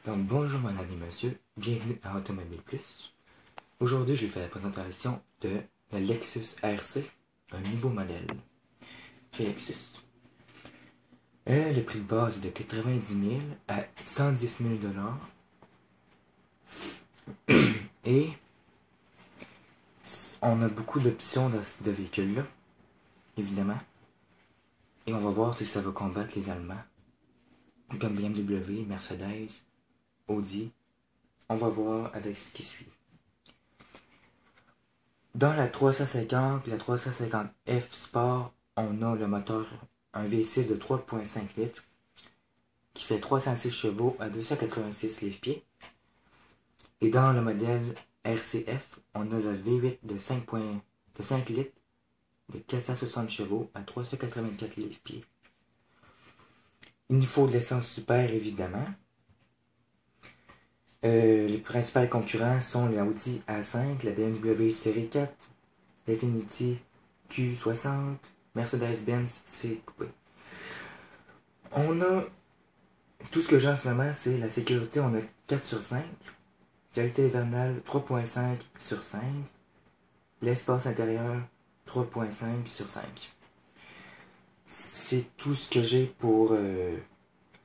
Donc bonjour madame et monsieur, bienvenue à Automobile Plus. Aujourd'hui je vais faire la présentation de la Lexus RC, un nouveau modèle chez Lexus. Le prix de base est de 90 000 à 110 000 et on a beaucoup d'options dans ce véhicule-là, évidemment. Et on va voir si ça va combattre les Allemands, comme BMW, Mercedes, Audi. On va voir avec ce qui suit. Dans la 350 et la 350F Sport, on a le moteur, un V6 de 3.5 litres qui fait 306 chevaux à 286 livres-pieds. Et dans le modèle RCF, on a le V8 de 5 litres de 460 chevaux à 384 livres-pieds. Il nous faut de l'essence super, évidemment. Les principaux concurrents sont la Audi A5, la BMW Série 4, l'Infiniti Q60, Mercedes-Benz C coupé. On a tout ce que j'ai en ce moment, c'est la sécurité, on a 4 sur 5, qualité hivernale 3.5 sur 5, l'espace intérieur 3.5 sur 5. C'est tout ce que j'ai pour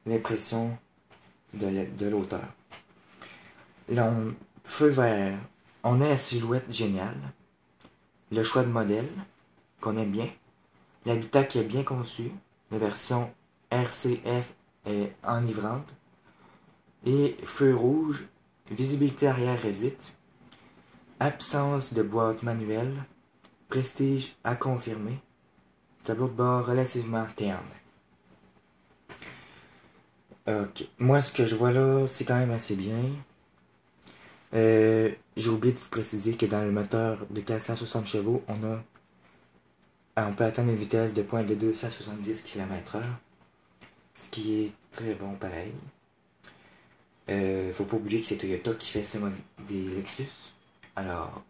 l'impression de l'auteur. Là, feu vert, on a la silhouette géniale, le choix de modèle qu'on aime bien, l'habitat qui est bien conçu, la version RCF est enivrante, et feu rouge, visibilité arrière réduite, absence de boîte manuelle, prestige à confirmer, tableau de bord relativement terne. Ok, moi ce que je vois là, c'est quand même assez bien. J'ai oublié de vous préciser que dans le moteur de 460 chevaux, on peut atteindre une vitesse de pointe de 270 km/h, ce qui est très bon pareil. Faut pas oublier que c'est Toyota qui fait des Lexus, alors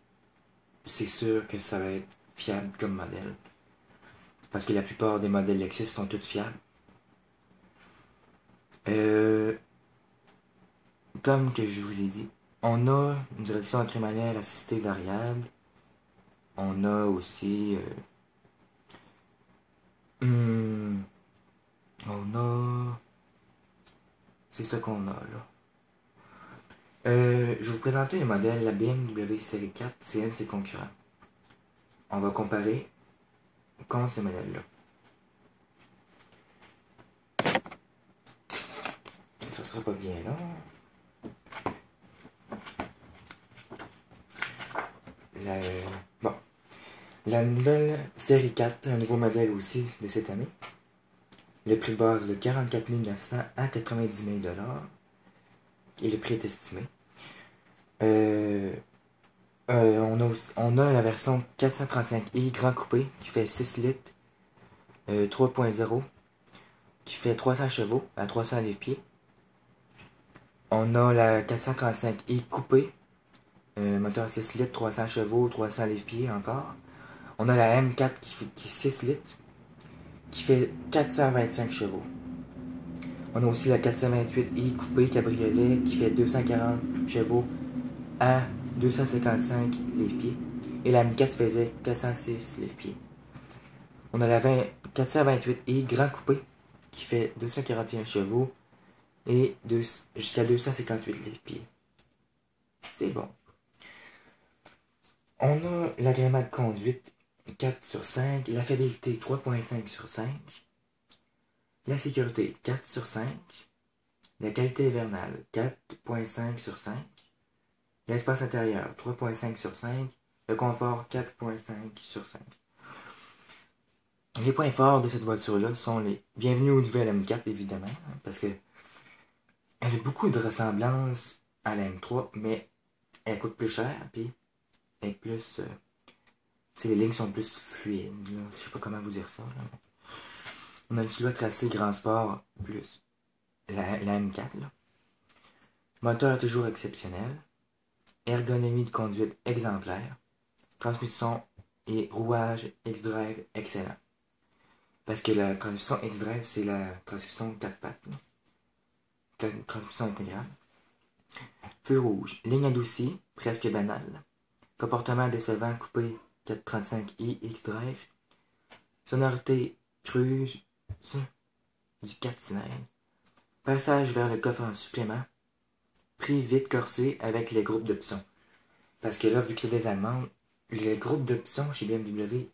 c'est sûr que ça va être fiable comme modèle, parce que la plupart des modèles Lexus sont tous fiables. Comme que je vous ai dit, on a une direction en crémaillère assistée variable. On a aussi... on a... C'est ça qu'on a là. Je vais vous présenter le modèle, la BMW Série 4, c'est un de ses concurrents. On va comparer contre ce modèle-là. Ça sera pas bien là. Bon. La nouvelle Série 4, un nouveau modèle aussi de cette année. Le prix de base de 44 900 à 90 000 $. Et le prix est estimé. On a la version 435i Grand Coupé qui fait 6 litres 3.0 qui fait 300 chevaux à 300 livres-pieds. On a la 435i Coupé, moteur 6 litres, 300 chevaux, 300 livres-pieds encore. On a la M4 qui est 6 litres, qui fait 425 chevaux. On a aussi la 428i Coupé Cabriolet qui fait 240 chevaux à 255 livres-pieds. Et la M4 faisait 406 livres-pieds. On a la 428i Grand Coupé qui fait 241 chevaux et jusqu'à 258 livres-pieds. C'est bon. On a l'agrément de conduite 4 sur 5, la fiabilité 3.5 sur 5, la sécurité 4 sur 5, la qualité hivernale 4.5 sur 5, l'espace intérieur 3.5 sur 5, le confort 4.5 sur 5. Les points forts de cette voiture-là sont les bienvenue au nouvel M4 évidemment, parce que elle a beaucoup de ressemblances à la M3, mais elle coûte plus cher, puis elle est plus... les lignes sont plus fluides, là. Je sais pas comment vous dire ça. Là. On a une silhouette tracée Grand Sport plus la M4. Là. Moteur toujours exceptionnel. Ergonomie de conduite exemplaire. Transmission et rouage X-Drive excellent. Parce que la transmission X-Drive, c'est la transmission 4 pattes. Là. Transmission intégrale. Feu rouge, ligne adoucie, presque banale. Comportement décevant coupé 435i X-Drive. Sonorité cruise du 4 cylindres. Passage vers le coffre en supplément. Prix vite corsé avec les groupes d'options. Parce que là, vu que c'est des Allemandes, les groupes d'options chez BMW,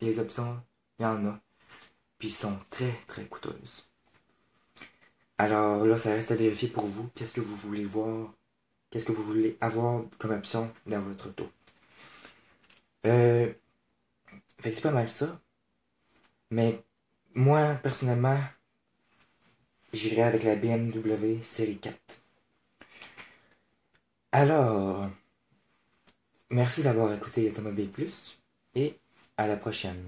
les options, il y en a. Puis ils sont très très coûteuses. Alors là, ça reste à vérifier pour vous. Qu'est-ce que vous voulez voir? Qu'est-ce que vous voulez avoir comme option dans votre auto? Fait que c'est pas mal ça. Mais moi, personnellement, j'irai avec la BMW série 4. Alors, merci d'avoir écouté Automobile Plus et à la prochaine.